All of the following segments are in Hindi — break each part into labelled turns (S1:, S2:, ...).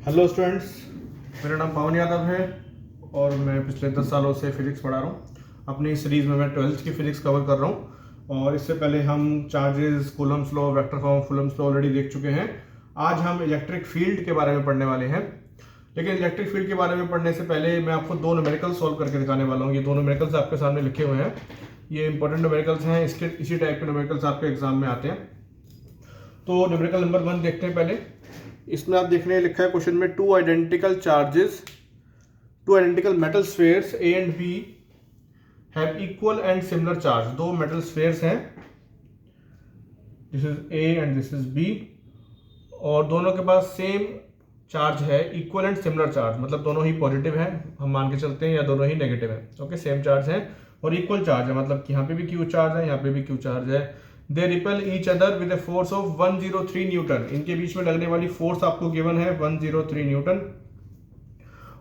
S1: हेलो स्टूडेंट्स, मेरा नाम पवन यादव है और मैं पिछले 10 सालों से फिज़िक्स पढ़ा रहा हूँ। अपनी सीरीज़ में मैं 12th की फ़िज़िक्स कवर कर रहा हूँ और इससे पहले हम charges, Coulomb's law, vector form, Coulomb's law already देख चुके हैं। आज हम इलेक्ट्रिक फील्ड के बारे में पढ़ने वाले हैं, लेकिन इलेक्ट्रिक फील्ड के बारे में पढ़ने से पहले मैं आपको दो न्यूमेरिकल सॉल्व करके दिखाने वाला हूँ। ये दो न्यूमेरिकल्स आपके सामने लिखे हुए हैं, ये इंपॉर्टेंट न्यूमेरिकल्स हैं। इसी टाइप के न्यूमेरिकल्स आपके एग्जाम में आते हैं। तो न्यूमेरिकल नंबर 1 देखते हैं पहले। इसमें आप देख रहे हैं लिखा है क्वेश्चन में, two identical metal spheres A and B have equal and similar charge. दो मेटल स्फेयर्स हैं, this is A and this is B, और दोनों के पास सेम चार्ज है, इक्वल एंड सिमिलर चार्ज, मतलब दोनों ही पॉजिटिव है, हम मान के चलते हैं, या दोनों ही नेगेटिव है। ओके, सेम चार्ज है और इक्वल चार्ज है, मतलब कि यहाँ पे भी क्यू चार्ज है, यहाँ पे भी क्यू चार्ज है। They repel each other with a force of 103 Newton. इनके बीच में लगने वाली फोर्स आपको गिवन है 103 न्यूटन,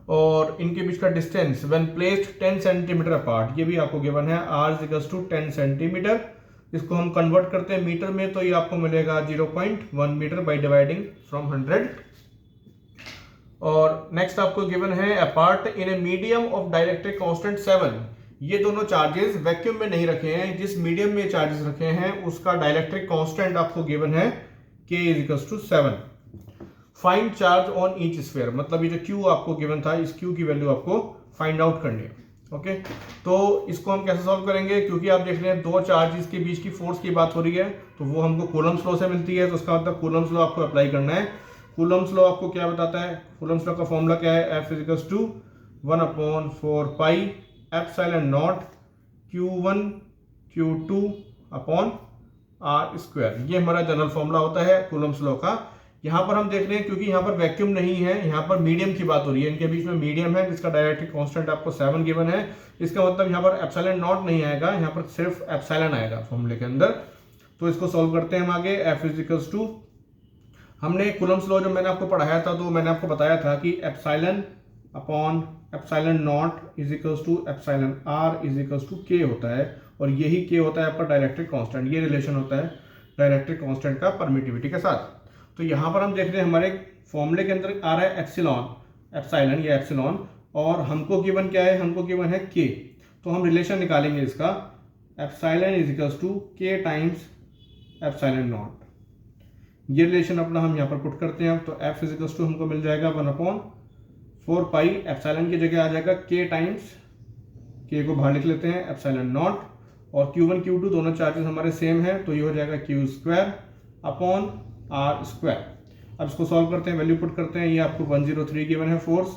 S1: और इनके बीच का distance when placed 10 centimetre apart, ये भी आपको गिवन है, r इक्वल्स टू 10 सेंटीमीटर। इसको हम कन्वर्ट करते हैं मीटर में, तो ये आपको मिलेगा 0.1 मीटर बाय डिवाइडिंग फ्रॉम 100। और नेक्स्ट आपको गिवन है apart in a medium of dielectric constant 7। ये दोनों चार्जेस वैक्यूम में नहीं रखे हैं, जिस मीडियम में चार्जेस रखे हैं उसका डाइलेक्ट्रिक कांस्टेंट आपको गिवन है K equals to 7। Find charge on each sphere, मतलब ये जो Q आपको गिवन था, इस Q की वैल्यू आपको फाइंड आउट करनी है। ओके, तो इसको हम कैसे सॉल्व करेंगे, क्योंकि आप देख रहे हैं दो चार्जेस के बीच की फोर्स की बात हो रही है, तो वो हमको कूलम्ब्स लॉ से मिलती है, तो उसका मतलब कूलम्ब्स लॉ आपको अप्लाई करना है। कूलम्ब्स लॉ आपको क्या बताता है, कूलम्ब्स लॉ का फॉर्मूला क्या है, F equals to 1/4 pi epsilon naught Q1 Q2 upon R square. ये हमारा जनरल फॉर्मूला होता है कूलम्ब्स लॉ का। यहाँ पर हम देख रहे हैं, क्योंकि यहाँ पर वैक्यूम नहीं है, यहाँ पर मीडियम की बात हो रही है, इनके बीच में मीडियम है जिसका डायरेक्ट्रिक कांस्टेंट आपको 7 गिवन है। इसका मतलब यहाँ पर एप्सिलॉन नॉट नहीं आएगा, यहाँ पर सिर्फ एप्सिलॉन आएगा फॉर्मूले के अंदर। तो इसको सॉल्व करते हैं हम आगे। F इक्वल्स टू, हमने कूलम्ब्स लॉ जो मैंने आपको पढ़ाया था, तो मैंने आपको बताया था कि epsilon upon epsilon naught is equals to epsilon R is equals to K होता है, और यही के होता है आपका डाइलेक्ट्रिक कांस्टेंट। ये रिलेशन होता है डाइलेक्ट्रिक कांस्टेंट का परमिटिविटी के साथ। तो यहाँ पर हम देख रहे हैं हमारे फॉर्मूले के अंदर आ रहा है एप्सिलॉन या एप्सिलॉन, और हमको गिवन क्या है, हमको गिवन है के। तो हम रिलेशन निकालेंगे इसका, एप्सिलॉन इज इक्वल्स टू के टाइम्स एप्सिलॉन नॉट। ये रिलेशन अपना हम यहाँ पर पुट करते हैं। तो F इज इक्वल्स टू हमको मिल जाएगा 1/4 पाई, एप्सिलॉन की जगह आ जाएगा के टाइम्स, के को बाहर लिख लेते हैं, एप्सिलॉन नॉट, और Q1 Q2 दोनों चार्जेस हमारे सेम है, तो ये हो जाएगा Q square upon R square. अब इसको सॉल्व करते हैं, वैल्यू पुट करते हैं। ये आपको 103 गिवन है फोर्स,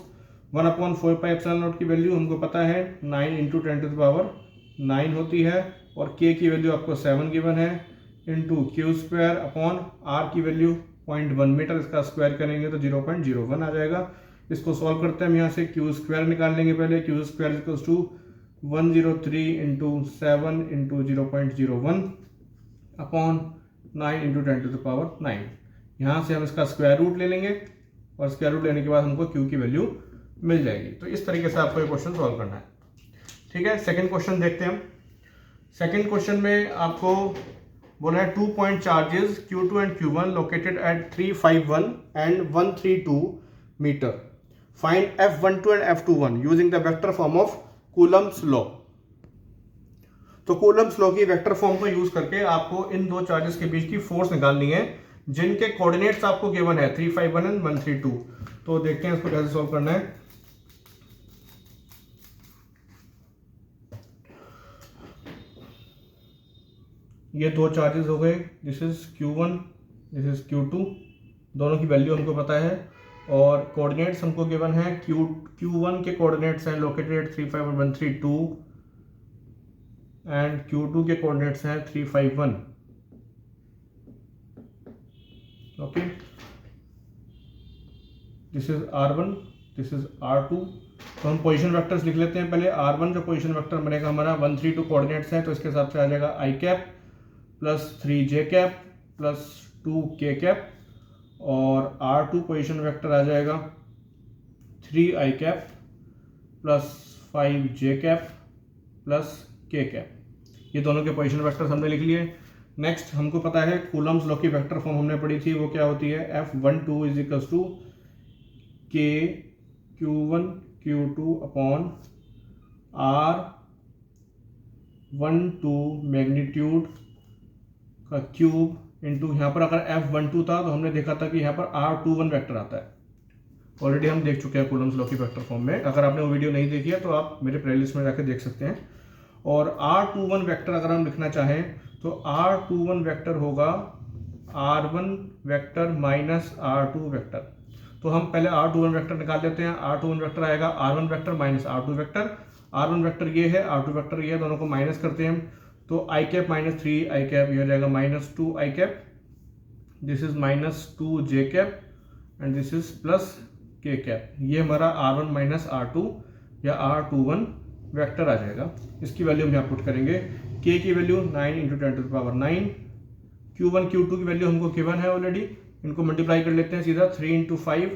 S1: 1/4 पाई एप्सिलॉन नॉट की वैल्यू हमको पता है 9 × 10⁹ होती है, और K की वैल्यू आपको 7 गिवन है, into Q square upon R की वैल्यू 0.1 मीटर, इसका स्क्वायर करेंगे तो 0.01 आ जाएगा। इसको सॉल्व करते हैं हम, यहाँ से Q स्क्वायर निकाल लेंगे पहले। Q square equals to 103 × 7 × 0.01 upon 9 × 10⁹। यहाँ से हम इसका स्क्वायर रूट ले लेंगे, और स्क्वायर रूट लेने के बाद हमको Q की वैल्यू मिल जाएगी। तो इस तरीके से आपको ये क्वेश्चन सॉल्व करना है। ठीक है, सेकेंड क्वेश्चन देखते हैं हम। सेकेंड क्वेश्चन में आपको बोला है, 2 point charges Q2 and Q1 located at 351 and 132 metre. Find F12 and F21 using the vector form of Coulomb's law. तो कूलम्ब्स लॉ की वेक्टर फॉर्म को यूज करके आपको इन दो चार्जेस के बीच की फोर्स निकालनी है, जिनके कोऑर्डिनेट्स आपको गिवन है 351 एंड 132। तो देखते हैं इसको कैसे सॉल्व करना है। ये दो चार्जेस हो गए, this is Q1, this is Q2, दोनों की वैल्यू हमको पता है, और कोऑर्डिनेट्स हमको गिवन है। Q1 के कोऑर्डिनेट्स हैं लोकेटेड 351 132, एंड Q2 के कोऑर्डिनेट्स हैं 351। Okay, this is R1, this is R2। तो हम पोजीशन वेक्टर्स लिख लेते हैं पहले। R1 जो पोजीशन वेक्टर बनेगा हमारा 132 कोऑर्डिनेट्स हैं, तो इसके हिसाब से आ जाएगा I cap plus 3J cap plus 2K cap, और R2 पोजीशन वेक्टर आ जाएगा 3I cap plus 5J cap plus K cap. ये दोनों के पोजीशन वेक्टर्स हमने लिख लिए। नेक्स्ट हमको पता है कूलम्ब्स लॉ की वेक्टर फॉर्म हमने पढ़ी थी, वो क्या होती है, F12 is equals to K Q1 Q2 upon R12 magnitude का क्यूब इंटू यहाँ पर अगर F12 था तो हमने देखा था कि यहाँ पर R21 वेक्टर आता है। ऑलरेडी हम देख चुके हैं कूलम्स लॉ की वेक्टर फॉर्म में। अगर आपने वो वीडियो नहीं देखी है तो आप मेरे प्लेलिस्ट में जाकर देख सकते हैं। और R21 वेक्टर अगर हम लिखना चाहें तो R21 वेक्टर होगा R1 vector minus R2 vector. तो हम पहले R21 वेक्टर निकाल लेते हैं। R21 वेक्टर आएगा R1 vector minus R2 vector. R1 vector ये है, R2 वेक्टर ये है, दोनों को माइनस करते हैं हम। तो आई कैप माइनस 3 आई कैप, ये हो जाएगा minus 2 I cap, this is minus 2 J cap and this is plus K cap. ये हमारा R1 माइनस R2 या R21 वेक्टर आ जाएगा। इसकी वैल्यू हम यहाँ पुट करेंगे। K की value 9 into 10 to the power 9, Q1 Q2 की वैल्यू हमको गिवन है ऑलरेडी, इनको मल्टीप्लाई कर लेते हैं सीधा। 3 into 5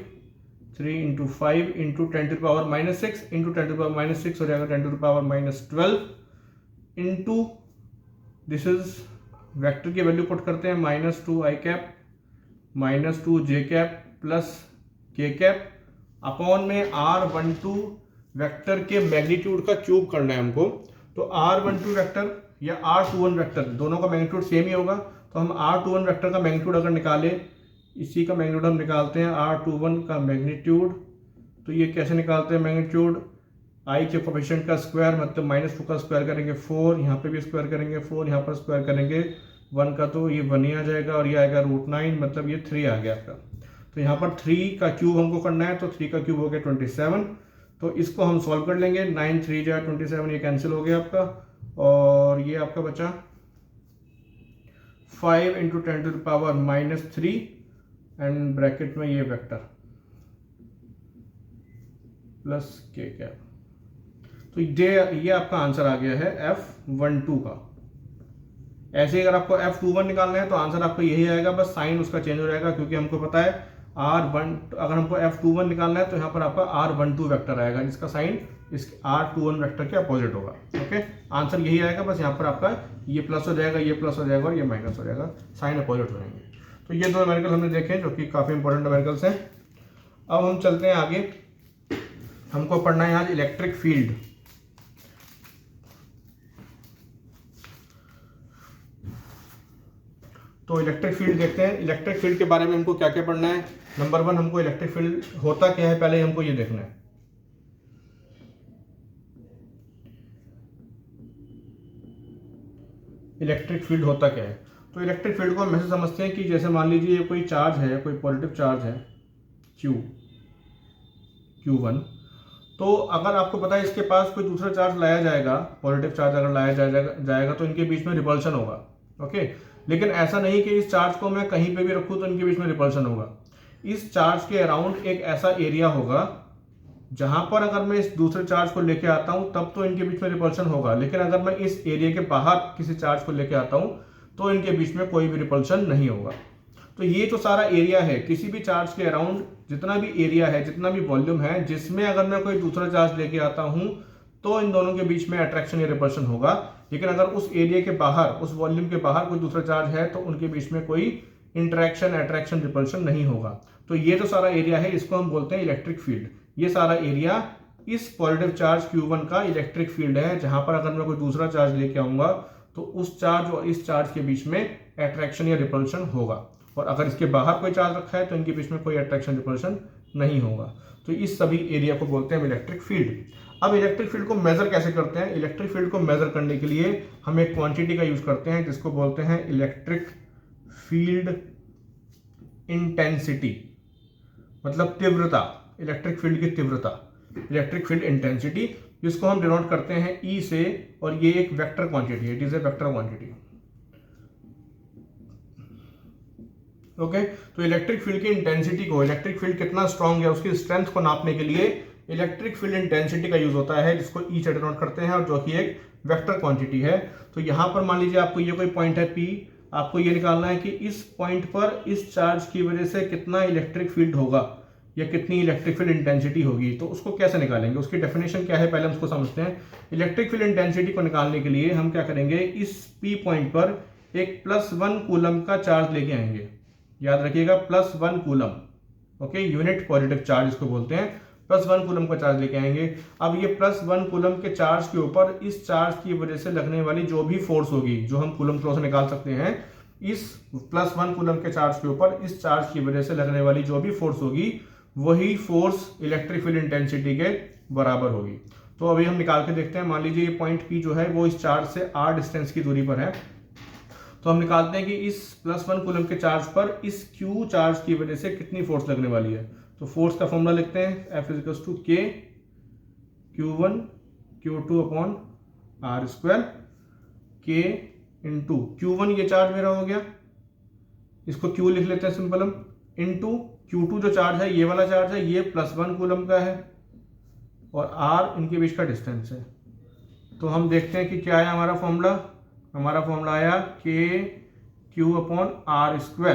S1: into 10 to the power minus 6 into 10 to the power minus 6 हो जाएगा 10 to the power minus 12 into this is vector की वैल्यू पुट करते हैं minus 2 I cap minus 2 J cap plus K cap upon में R12 वेक्टर के मैग्नीट्यूड का क्यूब करना है हमको। तो R12 वेक्टर या R21 वेक्टर दोनों का मैग्नीट्यूड सेम ही होगा। तो हम R21 वेक्टर का मैग्नीट्यूड अगर निकालें, इसी का मैग्नीट्यूड हम निकालते हैं R21 का मैग्नीट्यूड। तो ये कैसे निकालते हैं मैग्नीट्यूड? आई के कोफिशिएंट का स्क्वायर मतलब -2 का स्क्वायर करेंगे 4, यहाँ पे भी स्क्वायर करेंगे 4, यहाँ पर स्क्वायर करेंगे 1 का, तो ये 1 ही आ जाएगा और ये आएगा √9 मतलब ये 3 आ गया आपका। तो यहाँ पर 3 का क्यूब हमको करना है, तो 3 का क्यूब हो गया 27। तो इसको हम सॉल्व कर लेंगे। 9 3 जा 27, ये कैंसिल हो गया आपका और ये आपका बचा 5 into 10 to the power minus 3 and bracket में ये वेक्टर प्लस के कैप। तो ये आपका आंसर आ गया है F12 का। ऐसे ही अगर आपको F21 निकालना है तो आंसर आपको यही आएगा, बस साइन उसका चेंज हो जाएगा क्योंकि हमको पता है अगर हमको F21 निकालना है तो यहाँ पर आपका R12 वेक्टर आएगा जिसका साइन इस R21 वेक्टर के अपोजिट होगा। ओके, आंसर यही आएगा, बस यहाँ पर आपका ये प्लस हो जाएगा, ये प्लस हो जाएगा और ये माइनस हो जाएगा, साइन अपोजिट हो जाएंगे। तो ये दो न्यूमेरिकल हमने देखे जो कि काफ़ी इंपॉर्टेंट न्यूमेरिकल्स हैं। अब हम चलते हैं आगे, हमको पढ़ना है आज इलेक्ट्रिक फील्ड। तो इलेक्ट्रिक फील्ड देखते हैं। इलेक्ट्रिक फील्ड के बारे में हमको क्या क्या पढ़ना है। नंबर 1 हमको इलेक्ट्रिक फील्ड होता क्या है पहले हमको ये देखना है। इलेक्ट्रिक फील्ड होता क्या है? तो इलेक्ट्रिक फील्ड को हम ऐसे समझते हैं कि जैसे मान लीजिए कोई चार्ज है, कोई पॉजिटिव चार्ज है Q1, तो अगर आपको पता है इसके पास कोई दूसरा चार्ज लाया जाएगा, पॉजिटिव चार्ज अगर लाया जाएगा तो इनके बीच में रिपल्शन होगा। ओके, लेकिन ऐसा नहीं कि इस चार्ज को मैं कहीं पे भी रखूं तो इनके बीच में रिपल्शन होगा। इस चार्ज के अराउंड एक ऐसा एरिया होगा जहां पर अगर मैं इस दूसरे चार्ज को लेके आता हूं तब तो इनके बीच में रिपल्शन होगा, लेकिन अगर मैं इस एरिया के बाहर किसी चार्ज को लेके आता हूं तो इनके बीच में कोई भी रिपल्शन नहीं होगा। तो ये जो सारा एरिया है, किसी भी चार्ज के अराउंड जितना भी एरिया है, जितना भी वॉल्यूम है, जिसमें अगर मैं कोई दूसरा चार्ज लेके आता हूं तो इन दोनों के बीच में अट्रैक्शन या रिपल्शन होगा। लेकिन अगर उस एरिया के बाहर, उस वॉल्यूम के बाहर कोई दूसरा चार्ज है तो उनके बीच में कोई इंटरेक्शन, अट्रैक्शन, रिपल्शन नहीं होगा। तो ये जो सारा एरिया है इसको हम बोलते हैं इलेक्ट्रिक फील्ड। ये सारा एरिया इस पॉजिटिव चार्ज Q1 का इलेक्ट्रिक फील्ड है, जहां पर अगर मैं कोई दूसरा चार्ज लेके आऊंगा तो उस चार्ज और इस चार्ज के बीच में अट्रैक्शन या रिपल्शन होगा, और अगर इसके बाहर कोई चार्ज रखा है तो इनके बीच में कोई अट्रैक्शन, रिपल्शन नहीं होगा। तो इस सभी एरिया को बोलते हैं इलेक्ट्रिक फील्ड। अब इलेक्ट्रिक फील्ड को मेजर कैसे करते हैं? इलेक्ट्रिक फील्ड को मेजर करने के लिए हम एक क्वांटिटी का यूज करते हैं जिसको बोलते हैं इलेक्ट्रिक फील्ड इंटेंसिटी, मतलब तीव्रता, इलेक्ट्रिक फील्ड की तीव्रता, इलेक्ट्रिक फील्ड इंटेंसिटी, जिसको हम डिनोट करते हैं E से, और ये एक वेक्टर क्वांटिटी है, it is a vector quantity. Okay, तो इलेक्ट्रिक फील्ड की इंटेंसिटी को, इलेक्ट्रिक फील्ड कितना स्ट्रांग है उसकी स्ट्रेंथ को नापने के लिए इलेक्ट्रिक फील्ड इंटेंसिटी का यूज होता है, जिसको E से डिनोट करते हैं और जो कि एक वेक्टर क्वांटिटी है। तो यहां पर मान लीजिए आपको ये कोई पॉइंट है P, आपको ये निकालना है कि इस पॉइंट पर इस चार्ज की वजह से कितना इलेक्ट्रिक फील्ड होगा या कितनी इलेक्ट्रिक फील्ड इंटेंसिटी होगी। तो उसको कैसे निकालेंगे, उसकी डेफिनेशन क्या है पहले हम उसको समझते हैं। इलेक्ट्रिक फील्ड इंटेंसिटी को निकालने के लिए हम क्या करेंगे, इस P पॉइंट पर एक +1 कूलम का चार्ज लेके आएंगे। याद रखिएगा +1 coulomb, okay, unit positive charge इसको बोलते हैं। +1 कूलम का चार्ज लेके आएंगे। अब ये +1 कूलम के चार्ज के ऊपर इस चार्ज की वजह से लगने वाली जो भी फोर्स होगी, जो हम कूलम लॉ से निकाल सकते हैं, इस +1 कूलम के चार्ज के ऊपर इस चार्ज की वजह से लगने वाली जो भी फोर्स होगी, वही फोर्स इलेक्ट्रिक फील्ड इंटेंसिटी के बराबर होगी। तो अभी हम निकाल के देखते हैं। मान लीजिए ये पॉइंट P जो है वो इस चार्ज से r डिस्टेंस की दूरी पर है। तो हम निकालते हैं कि इस +1 कूलम के चार्ज पर इस Q चार्ज की वजह से कितनी फोर्स लगने वाली है। तो फोर्स का फॉर्मूला लिखते हैं, F = K Q1 Q2 upon r², K into Q1 ये चार्ज मेरा हो गया, इसको Q लिख लेते हैं सिंपल हम, इंटू Q2 जो चार्ज है, ये वाला चार्ज है, ये +1 कूलम का है और r इनके बीच का डिस्टेंस है। तो हम देखते हैं कि क्या है हमारा फॉर्मूला। हमारा फॉर्मूला आया KQ अपॉन r²।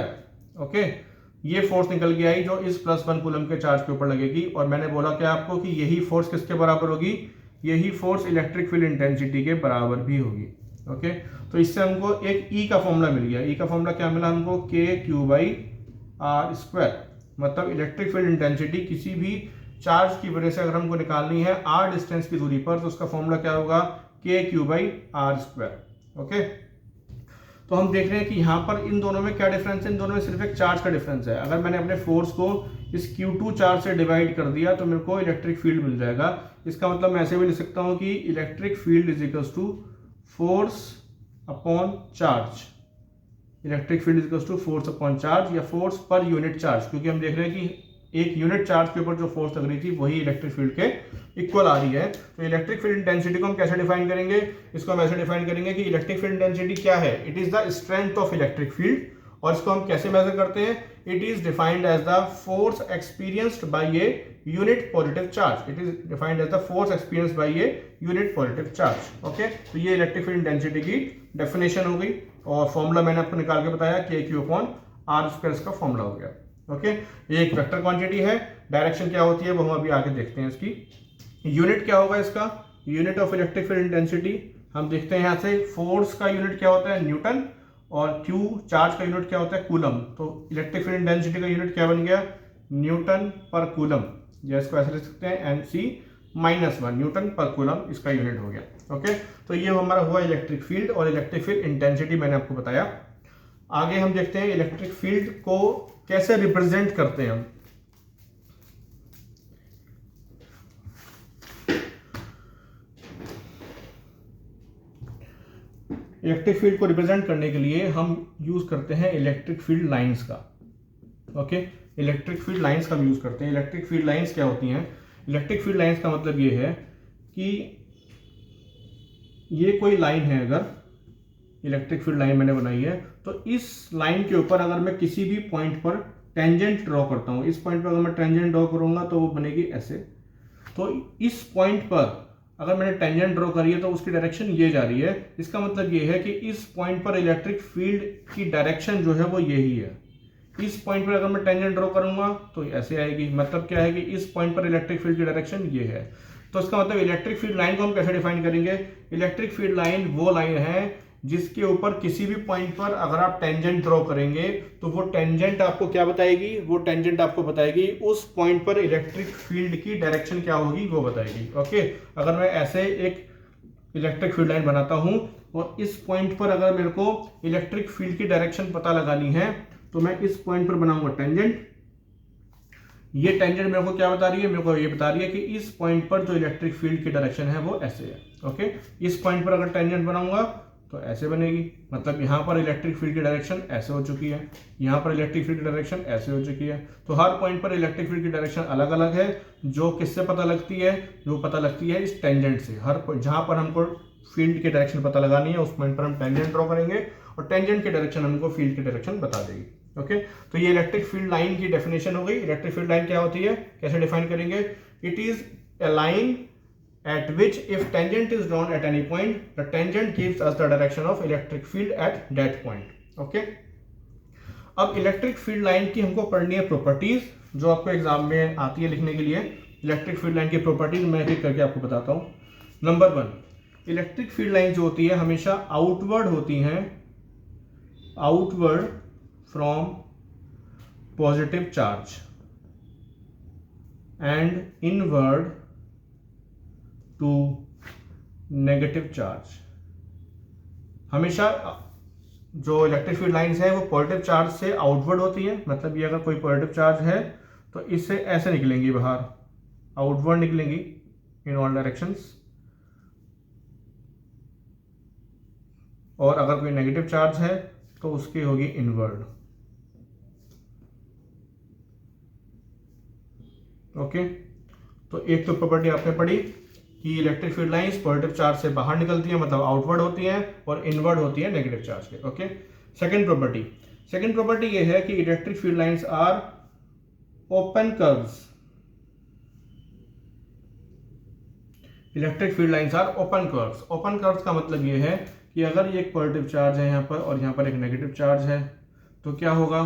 S1: ओके, ये फोर्स निकल के आई जो इस +1 कूलम के चार्ज के ऊपर लगेगी। और मैंने बोला क्या आपको कि यही फोर्स किसके बराबर होगी, यही फोर्स इलेक्ट्रिक फील्ड इंटेंसिटी के बराबर भी होगी। ओके, तो इससे हमको एक E का फॉर्मूला मिल गया। E का फॉर्मूला क्या मिला हमको, KQ/r²। मतलब इलेक्ट्रिक फील्ड इंटेंसिटी किसी भी चार्ज की वजह से अगर हमको निकालनी है r डिस्टेंस की दूरी पर, तो उसका फॉर्मूला क्या होगा, KQ/r²। ओके, तो हम देख रहे हैं कि यहाँ पर इन दोनों में क्या डिफरेंस है, इन दोनों में सिर्फ एक चार्ज का डिफरेंस है। अगर मैंने अपने फोर्स को इस Q2 चार्ज से डिवाइड कर दिया तो मेरे को इलेक्ट्रिक फील्ड मिल जाएगा। इसका मतलब मैं ऐसे भी लिख सकता हूँ कि electric field is equals to force upon charge. Electric field is equals to force upon charge या फोर्स पर यूनिट चार्ज, क्योंकि हम देख रहे हैं कि एक यूनिट चार्ज के ऊपर जो फोर्स लग रही थी वही इलेक्ट्रिक फील्ड के इक्वल आ रही है। तो इलेक्ट्रिक फील्ड इंटेंसिटी को हम कैसे डिफाइन करेंगे, इसको हम ऐसे डिफाइन करेंगे कि इलेक्ट्रिक फील्ड इंटेंसिटी क्या है, it is the strength of electric field. और इसको हम कैसे मेजर करते हैं, it is defined as the force experienced by a unit positive charge. It is defined as the force experienced by a unit positive charge. Okay, तो ये इलेक्ट्रिक फील्ड इंटेंसिटी की डेफिनेशन हो गई और फॉर्मूला मैंने आपको निकाल के बताया, KQ अपॉन r² इसका फॉर्मूला हो गया। ओके, ये एक वेक्टर क्वांटिटी है। डायरेक्शन क्या होती है वो हम अभी आगे देखते हैं। इसकी यूनिट क्या होगा, इसका unit of electric field intensity हम देखते हैं यहाँ से। फोर्स का यूनिट क्या होता है, न्यूटन, और Q चार्ज का यूनिट क्या होता है, कूलम। तो इलेक्ट्रिक फील्ड इंटेंसिटी का यूनिट क्या बन गया, न्यूटन पर कूलम, या इसको ऐसे लिख सकते हैं NC-1 न्यूटन पर कूलम इसका यूनिट हो गया। ओके, तो ये हमारा हुआ इलेक्ट्रिक फील्ड और इलेक्ट्रिक फील्ड इंटेंसिटी मैंने आपको बताया। आगे हम देखते हैं इलेक्ट्रिक फील्ड को कैसे रिप्रेजेंट करते हैं हम। इलेक्ट्रिक फील्ड को रिप्रेजेंट करने के लिए हम यूज करते हैं इलेक्ट्रिक फील्ड लाइंस का। ओके, इलेक्ट्रिक फील्ड लाइंस का यूज करते हैं। इलेक्ट्रिक फील्ड लाइंस क्या होती हैं, इलेक्ट्रिक फील्ड लाइंस का मतलब ये है कि ये कोई लाइन है, अगर इलेक्ट्रिक फील्ड लाइन मैंने बनाई है, तो इस लाइन के ऊपर अगर मैं किसी भी पॉइंट पर टेंजेंट ड्रॉ करता हूं, इस पॉइंट पर अगर मैं टेंजेंट ड्रॉ करूंगा तो वो बनेगी ऐसे। तो इस पॉइंट पर अगर मैंने टेंजेंट ड्रॉ करी है तो उसकी डायरेक्शन ये जा रही है। इसका मतलब ये है कि इस पॉइंट पर इलेक्ट्रिक फील्ड की डायरेक्शन जो है वो यही है। इस पॉइंट पर अगर मैं टेंजेंट ड्रॉ करूंगा तो ऐसे आएगी। मतलब क्या है कि इस पॉइंट पर इलेक्ट्रिक फील्ड की डायरेक्शन ये है। तो इसका मतलब इलेक्ट्रिक फील्ड लाइन को हम कैसे डिफाइन करेंगे, इलेक्ट्रिक फील्ड लाइन वो लाइन है जिसके ऊपर किसी भी पॉइंट पर अगर आप टेंजेंट ड्रॉ करेंगे तो वो टेंजेंट आपको क्या बताएगी, वो टेंजेंट आपको बताएगी उस पॉइंट पर इलेक्ट्रिक फील्ड की डायरेक्शन क्या होगी वो बताएगी। ओके, अगर मैं ऐसे एक इलेक्ट्रिक फील्ड लाइन बनाता हूं और इस पॉइंट पर अगर मेरे को इलेक्ट्रिक फील्ड की डायरेक्शन पता लगानी है तो मैं इस पॉइंट पर बनाऊंगा टेंजेंट। ये टेंजेंट मेरे को क्या बता रही है, मेरे को ये बता रही है कि इस पॉइंट पर जो इलेक्ट्रिक फील्ड की डायरेक्शन है वो ऐसे है। ओके, इस पॉइंट पर अगर टेंजेंट बनाऊंगा तो ऐसे बनेगी। मतलब यहाँ पर इलेक्ट्रिक फील्ड की डायरेक्शन ऐसे हो चुकी है, यहाँ पर इलेक्ट्रिक फील्ड की डायरेक्शन ऐसे हो चुकी है। तो हर पॉइंट पर इलेक्ट्रिक फील्ड की डायरेक्शन अलग अलग है, जो किससे पता लगती है, जो पता लगती है इस टेंजेंट से। हर जहाँ पर हमको फील्ड की डायरेक्शन पता लगानी है उस पॉइंट पर हम टेंजेंट ड्रॉ करेंगे और टेंजेंट की डायरेक्शन हमको फील्ड की डायरेक्शन बता देगी। ओके, तो ये इलेक्ट्रिक फील्ड लाइन की डेफिनेशन हो गई। इलेक्ट्रिक फील्ड लाइन क्या होती है, कैसे डिफाइन करेंगे, it is a line at which if tangent is drawn at any point, the tangent gives us the direction of electric field at that point. Okay, अब इलेक्ट्रिक फील्ड लाइन की हमको पढ़नी है प्रॉपर्टीज, जो आपको एग्जाम में आती है लिखने के लिए। इलेक्ट्रिक फील्ड लाइन की प्रॉपर्टीज मैं एक करके आपको बताता हूं। नंबर 1, इलेक्ट्रिक फील्ड लाइन जो होती है हमेशा आउटवर्ड होती हैं, outward from positive charge. And inward to negative charge. हमेशा जो इलेक्ट्रिक फील्ड लाइंस है वो पॉजिटिव चार्ज से आउटवर्ड होती है, मतलब ये अगर कोई पॉजिटिव चार्ज है तो इससे ऐसे निकलेंगी बाहर, आउटवर्ड निकलेंगी इन ऑल डायरेक्शंस, और अगर कोई नेगेटिव चार्ज है तो उसकी होगी इनवर्ड। ओके, तो एक तो प्रॉपर्टी आपने पढ़ी कि electric field lines positive charge से बाहर निकलती हैं, मतलब आउटवर्ड होती हैं, और इनवर्ड होती हैं नेगेटिव चार्ज के। ओके, सेकंड प्रॉपर्टी ये है कि electric field lines are open curves. Electric field lines are open curves. Open curves का मतलब ये है कि अगर ये एक पॉजिटिव चार्ज है यहाँ पर और यहाँ पर एक नेगेटिव चार्ज है तो क्या होगा,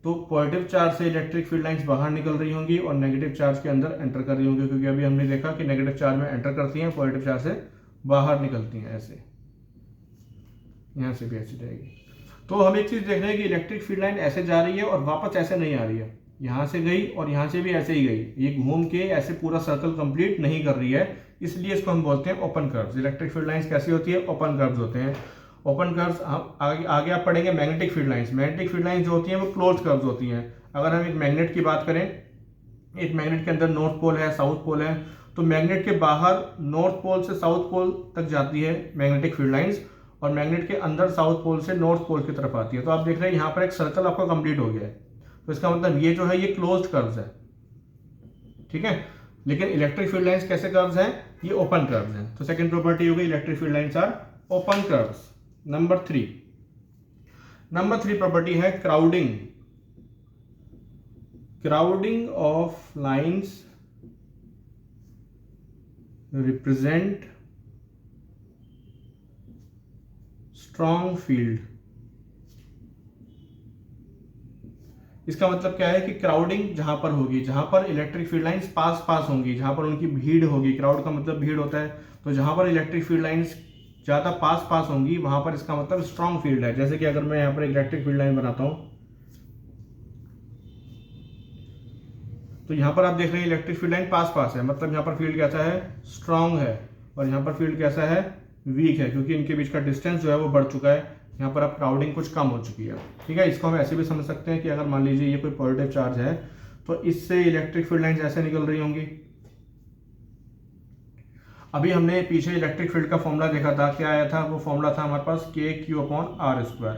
S1: तो पॉजिटिव चार्ज से इलेक्ट्रिक फील्ड लाइंस बाहर निकल रही होंगी और नेगेटिव चार्ज के अंदर एंटर कर रही होंगी, क्योंकि अभी हमने देखा कि नेगेटिव चार्ज में एंटर करती हैं, पॉजिटिव चार्ज से बाहर निकलती हैं। ऐसे यहाँ से भी ऐसी जाएगी। तो हम एक चीज देख रहे हैं कि इलेक्ट्रिक फील्ड लाइन ऐसे जा रही है और वापस ऐसे नहीं आ रही है, यहाँ से गई और यहाँ से भी ऐसे ही गई, ये घूम के ऐसे पूरा सर्कल कंप्लीट नहीं कर रही है, इसलिए इसको हम बोलते हैं open curves. Electric field lines कैसी होती है, ओपन कर्व्स होते हैं। ओपन कर्व्स हम आगे आप पढ़ेंगे magnetic field lines. Magnetic field lines जो होती हैं वो क्लोज कर्व्स होती हैं। अगर हम एक मैग्नेट की बात करें, एक मैग्नेट के अंदर नॉर्थ पोल है, साउथ पोल है, तो मैग्नेट के बाहर नॉर्थ पोल से साउथ पोल तक जाती है मैग्नेटिक फील्ड लाइंस, और मैग्नेट के अंदर साउथ पोल से नॉर्थ पोल की तरफ आती है। तो आप देख रहे हैं यहाँ पर एक सर्कल आपका कंप्लीट हो गया है, तो इसका मतलब ये जो है ये क्लोज्ड कर्व्स है, ठीक है। लेकिन इलेक्ट्रिक फील्ड लाइंस कैसे कर्व्स हैं, ये ओपन कर्व्स हैं। तो सेकंड प्रॉपर्टी हो गई electric field lines are open curves. Number three property है crowding. Crowding of lines represent strong field. इसका मतलब क्या है कि क्राउडिंग जहां पर होगी, जहां पर इलेक्ट्रिक फील्ड लाइंस पास होंगी, जहां पर उनकी भीड़ होगी, क्राउड का मतलब भीड़ होता है, तो जहां पर इलेक्ट्रिक फील्ड लाइंस ज्यादा पास होंगी वहां पर इसका मतलब स्ट्रॉन्ग फील्ड है। जैसे कि अगर मैं यहां पर इलेक्ट्रिक फील्ड लाइन बनाता हूं, तो यहां पर आप देख रहे हैं इलेक्ट्रिक फील्ड लाइन पास है, मतलब यहां पर फील्ड कैसा है, स्ट्रॉन्ग है, और यहां पर फील्ड कैसा है, वीक है, क्योंकि इनके बीच का डिस्टेंस जो है वो बढ़ चुका है। यहाँ पर अब क्राउडिंग कुछ कम हो चुकी है, ठीक है। इसको हम ऐसे भी समझ सकते हैं कि अगर मान लीजिए ये कोई पॉजिटिव चार्ज है तो इससे इलेक्ट्रिक फील्ड लाइंस ऐसे निकल रही होंगी। अभी हमने पीछे इलेक्ट्रिक फील्ड का फॉर्मूला देखा था, क्या आया था, वो फॉर्मूला था हमारे पास KQ/R²।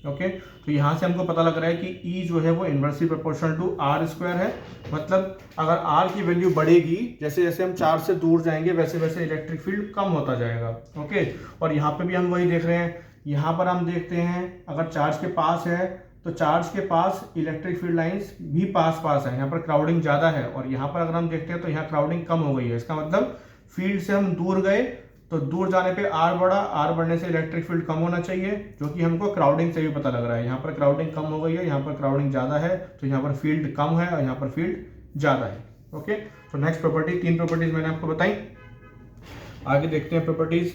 S1: ओके, तो यहाँ से हमको पता लग रहा है कि E जो है वो इनवर्सली प्रोपोर्शनल टू R² है। मतलब अगर R की वैल्यू बढ़ेगी, जैसे जैसे हम चार्ज से दूर जाएंगे वैसे वैसे इलेक्ट्रिक फील्ड कम होता जाएगा। ओके, और यहाँ पे भी हम वही देख रहे हैं। यहाँ पर हम देखते हैं अगर चार्ज के पास है तो चार्ज के पास इलेक्ट्रिक फील्ड लाइंस भी पास है, यहाँ पर क्राउडिंग ज़्यादा है, और यहाँ पर अगर हम देखते हैं तो यहाँ क्राउडिंग कम हो गई है। इसका मतलब फील्ड से हम दूर गए, तो दूर जाने पे R बढ़ा, R बढ़ने से इलेक्ट्रिक फील्ड कम होना चाहिए, जो कि हमको क्राउडिंग से भी पता लग रहा है। यहाँ पर क्राउडिंग कम हो गई है, यहाँ पर क्राउडिंग ज़्यादा है, तो यहाँ पर फील्ड कम है और यहाँ पर फील्ड ज़्यादा है। ओके, तो नेक्स्ट प्रॉपर्टी, 3 प्रॉपर्टीज मैंने आपको बताई, आगे देखते हैं प्रॉपर्टीज।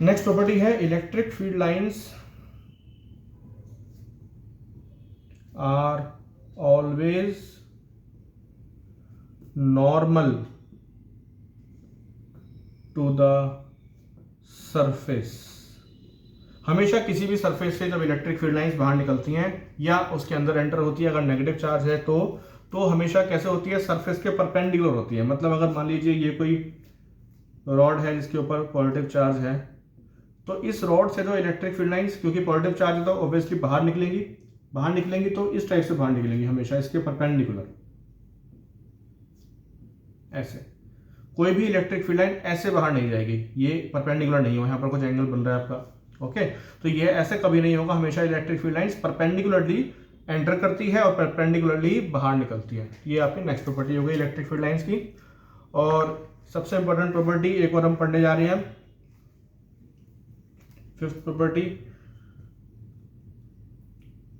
S1: नेक्स्ट प्रॉपर्टी है electric field lines are always normal to the surface. हमेशा किसी भी सरफेस से जब इलेक्ट्रिक फील्ड लाइंस बाहर निकलती हैं या उसके अंदर एंटर होती है, अगर नेगेटिव चार्ज है तो हमेशा कैसे होती है, सरफेस के परपेंडिकुलर होती है। मतलब अगर मान लीजिए ये कोई रॉड है जिसके ऊपर पॉजिटिव चार्ज है, तो इस रॉड से जो इलेक्ट्रिक फील्ड लाइंस, क्योंकि पॉजिटिव चार्ज है तो ऑब्वियसली बाहर निकलेंगी, तो इस टाइप से बाहर निकलेंगी, हमेशा इसके परपेंडिकुलर, ऐसे। कोई भी इलेक्ट्रिक फील्ड लाइन ऐसे बाहर नहीं जाएगी, ये परपेंडिकुलर नहीं हो, यहाँ पर कुछ एंगल बन रहा है आपका। ओके, तो ये ऐसे कभी नहीं होगा, हमेशा electric field lines perpendicularly enter करती है और परपेंडिकुलरली बाहर निकलती है। ये आपकी नेक्स्ट प्रॉपर्टी हो गई इलेक्ट्रिक फील्ड लाइंस की। और सबसे इंपॉर्टेंट प्रॉपर्टी एक और हम पढ़ने जा रहे हैं, 5th property,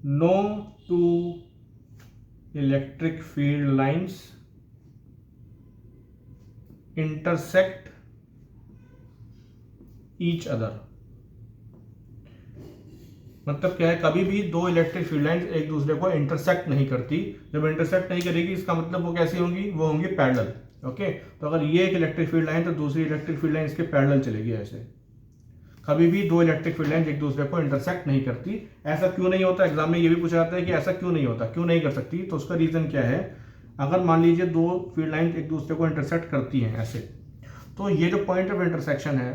S1: no two electric field lines intersect each other. मतलब क्या है, कभी भी दो इलेक्ट्रिक फील्ड लाइंस एक दूसरे को इंटरसेक्ट नहीं करती। जब इंटरसेक्ट नहीं करेगी इसका मतलब वो कैसी होंगी, वो होंगी पैरेलल। ओके, तो अगर ये एक इलेक्ट्रिक फील्ड लाइन तो दूसरी इलेक्ट्रिक फील्ड लाइन इसके पैरेलल चलेगी ऐसे। कभी भी दो इलेक्ट्रिक फील्ड लाइन एक दूसरे को इंटरसेक्ट नहीं करती। ऐसा क्यों नहीं होता, एग्जाम में ये भी पूछा जाता है कि ऐसा क्यों नहीं होता, क्यों नहीं कर सकती। तो उसका रीजन क्या है, अगर मान लीजिए दो फील्ड लाइन एक दूसरे को इंटरसेक्ट करती हैं ऐसे, तो ये जो पॉइंट ऑफ इंटरसेक्शन है,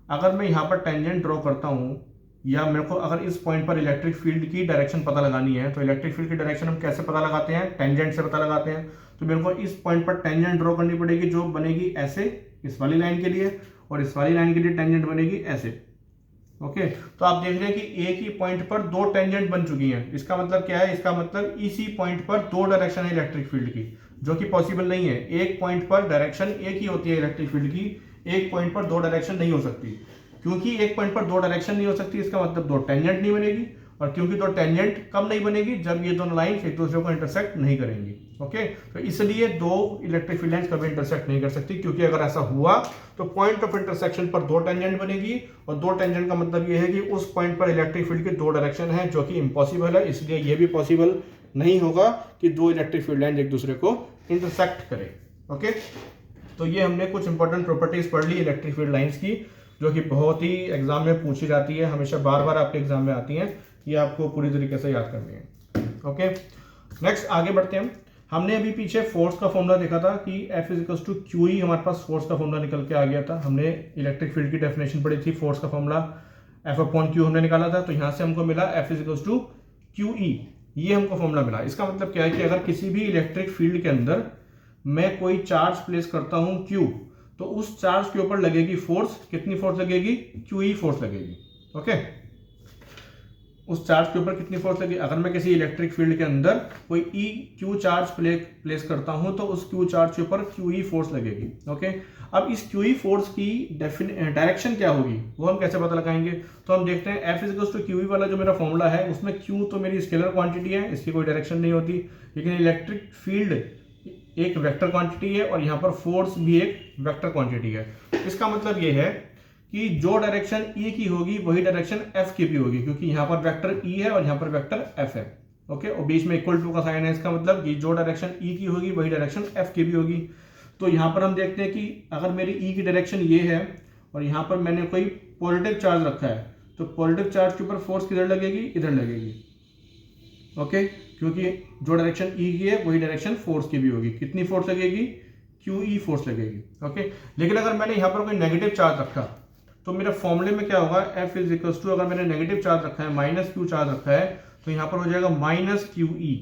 S1: अगर मैं यहाँ पर टेंजेंट ड्रॉ करता हूँ, या मेरे को अगर इस पॉइंट पर इलेक्ट्रिक फील्ड की डायरेक्शन पता लगानी है, तो इलेक्ट्रिक फील्ड की डायरेक्शन हम कैसे पता लगाते हैं, टेंजेंट से पता लगाते हैं। तो मेरे को इस पॉइंट पर टेंजेंट ड्रॉ करनी पड़ेगी, जो बनेगी ऐसे इस वाली लाइन के लिए, और इस वाली लाइन के लिए टेंजेंट बनेगी ऐसे। ओके, तो आप देख रहे हैं कि एक ही पॉइंट पर दो टेंजेंट बन चुकी हैं। इसका मतलब क्या है, इसका मतलब इसी पॉइंट पर दो डायरेक्शन है इलेक्ट्रिक फील्ड की, जो कि पॉसिबल नहीं है। एक पॉइंट पर डायरेक्शन एक ही होती है इलेक्ट्रिक फील्ड की, एक पॉइंट पर दो डायरेक्शन नहीं हो सकती। क्योंकि एक पॉइंट पर दो डायरेक्शन नहीं हो सकती, इसका मतलब दो टेंजेंट नहीं बनेगी। और क्योंकि दो टेंजेंट कब नहीं बनेगी, जब ये दोनों लाइंस एक दूसरे को इंटरसेक्ट नहीं करेंगी। ओके, तो इसलिए दो इलेक्ट्रिक फील्ड लाइंस कभी इंटरसेक्ट नहीं कर सकती, क्योंकि अगर ऐसा हुआ तो पॉइंट ऑफ इंटरसेक्शन पर दो टेंजेंट बनेगी, और दो टेंजेंट का मतलब ये है कि उस पॉइंट पर इलेक्ट्रिक फील्ड की दो डायरेक्शन है, जो कि इम्पॉसिबल है। इसलिए ये भी पॉसिबल नहीं होगा कि दो इलेक्ट्रिक फील्ड लाइंस एक दूसरे को इंटरसेक्ट करें। ओके, तो ये हमने कुछ इंपॉर्टेंट प्रॉपर्टीज पढ़ ली इलेक्ट्रिक फील्ड लाइंस की, जो कि बहुत ही एग्जाम में पूछी जाती है, हमेशा बार बार आपके एग्जाम में आती हैं। ये आपको पूरी तरीके से याद करनी है। ओके, नेक्स्ट आगे बढ़ते हैं। हमने अभी पीछे फोर्स का फॉर्मूला देखा था कि F is to Q E, हमारे पास फोर्स का फॉर्मूला निकल के आ गया था। हमने इलेक्ट्रिक फील्ड की डेफिनेशन पढ़ी थी, फोर्स का फॉर्मूला F अपॉन क्यू हमने निकाला था। तो यहाँ से हमको मिला F is to Q E, ये हमको फॉर्मूला मिला। इसका मतलब क्या है कि अगर किसी भी इलेक्ट्रिक फील्ड के अंदर मैं कोई चार्ज प्लेस करता हूँ Q, तो उस चार्ज के ऊपर लगेगी फोर्स, कितनी फोर्स लगेगी, QE फोर्स लगेगी। ओके, उस चार्ज के ऊपर कितनी फोर्स लगेगी। अगर मैं किसी इलेक्ट्रिक फील्ड के अंदर कोई EQ चार्ज प्लेस करता हूं, तो उस Q चार्ज के ऊपर QE फोर्स लगेगी। ओके, अब इस QE फोर्स की डायरेक्शन क्या होगी, वो हम कैसे पता लगाएंगे। तो हम देखते हैं F इज टू QE वाला जो मेरा फॉर्मूला है, उसमें Q तो मेरी स्केलर क्वांटिटी है, इसकी कोई डायरेक्शन नहीं होती। लेकिन इलेक्ट्रिक फील्ड एक वेक्टर क्वांटिटी है, और यहाँ पर फोर्स भी एक वेक्टर क्वांटिटी है। इसका मतलब ये है कि जो डायरेक्शन E की होगी वही डायरेक्शन F की भी होगी, क्योंकि यहाँ पर वेक्टर E है और यहाँ पर वेक्टर F है। ओके, और बीच में इक्वल टू का साइन है। इसका मतलब कि जो डायरेक्शन E की होगी वही डायरेक्शन F की भी होगी। तो यहाँ पर हम देखते हैं कि अगर मेरी E की डायरेक्शन ये है और यहाँ पर मैंने कोई पॉजिटिव चार्ज रखा है, तो पॉजिटिव चार्ज के ऊपर फोर्स किधर लगेगी, इधर लगेगी। ओके, क्योंकि जो डायरेक्शन E की है वही डायरेक्शन फोर्स की भी होगी। कितनी फोर्स लगेगी, QE फोर्स लगेगी। ओके, लेकिन अगर मैंने यहाँ पर कोई नेगेटिव चार्ज रखा, तो मेरे फॉर्मूले में क्या होगा, F इज इक्वल टू, अगर मैंने नेगेटिव चार्ज रखा है, माइनस Q चार्ज रखा है, तो यहाँ पर हो जाएगा माइनस QE।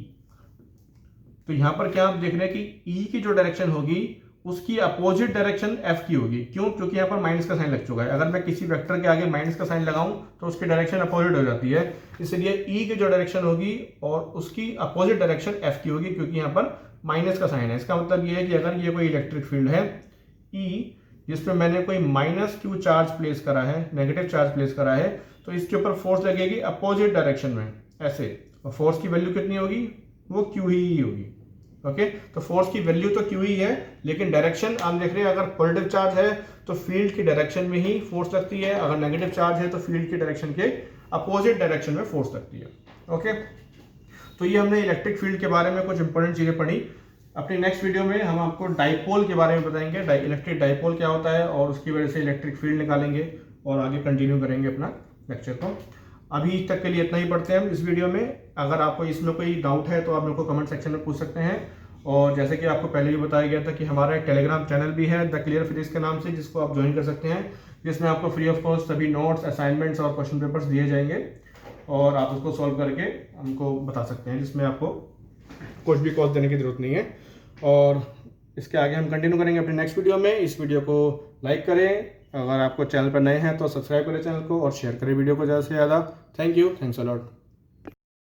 S1: तो यहाँ पर क्या आप देख रहे हैं कि E की जो डायरेक्शन होगी उसकी अपोजिट डायरेक्शन F की होगी। क्यों, क्योंकि यहाँ पर माइनस का साइन लग चुका है। अगर मैं किसी वेक्टर के आगे माइनस का साइन लगाऊं तो उसकी डायरेक्शन अपोजिट हो जाती है। इसलिए E की जो डायरेक्शन होगी और उसकी अपोजिट डायरेक्शन F की होगी, क्योंकि यहाँ पर माइनस का साइन है। इसका मतलब ये है कि अगर ये कोई इलेक्ट्रिक फील्ड है E, जिसमें मैंने कोई माइनस Q चार्ज प्लेस करा है, नेगेटिव चार्ज प्लेस करा है, तो इसके ऊपर फोर्स लगेगी अपोजिट डायरेक्शन में ऐसे, और फोर्स की वैल्यू कितनी होगी, वो Q ही होगी। ओके, तो फोर्स की वैल्यू तो Q ही है, लेकिन डायरेक्शन आप देख रहे हैं, अगर पॉजिटिव चार्ज है तो फील्ड की डायरेक्शन में ही फोर्स लगती है, अगर नेगेटिव चार्ज है तो फील्ड की डायरेक्शन के अपोजिट डायरेक्शन में फोर्स लगती है। ओके, तो ये हमने इलेक्ट्रिक फील्ड के बारे में कुछ इंपॉर्टेंट चीजें पढ़ी। अपनी नेक्स्ट वीडियो में हम आपको डाइपोल के बारे में बताएंगे, इलेक्ट्रिक डाइपोल क्या होता है और उसकी वजह से इलेक्ट्रिक फील्ड निकालेंगे, और आगे कंटिन्यू करेंगे अपना लेक्चर को। अभी तक के लिए इतना ही पढ़ते हैं हम इस वीडियो में। अगर आपको इसमें कोई डाउट है तो आप मेरे को कमेंट सेक्शन में पूछ सकते हैं। और जैसे कि आपको पहले भी बताया गया था कि हमारा एक टेलीग्राम चैनल भी है द क्लियर फिजिक्स के नाम से, जिसको आप ज्वाइन कर सकते हैं, जिसमें आपको फ्री ऑफ कॉस्ट सभी नोट्स, असाइनमेंट्स और क्वेश्चन पेपर्स दिए जाएंगे, और आप उसको सॉल्व करके हमको बता सकते हैं, जिसमें आपको कुछ भी कॉस्ट देने की जरूरत नहीं है। और इसके आगे हम कंटिन्यू करेंगे अपने नेक्स्ट वीडियो में। इस वीडियो को लाइक करें, अगर आपको चैनल पर नए हैं तो सब्सक्राइब करें चैनल को, और शेयर करें वीडियो को ज़्यादा से ज़्यादा। Thank you, thanks a lot.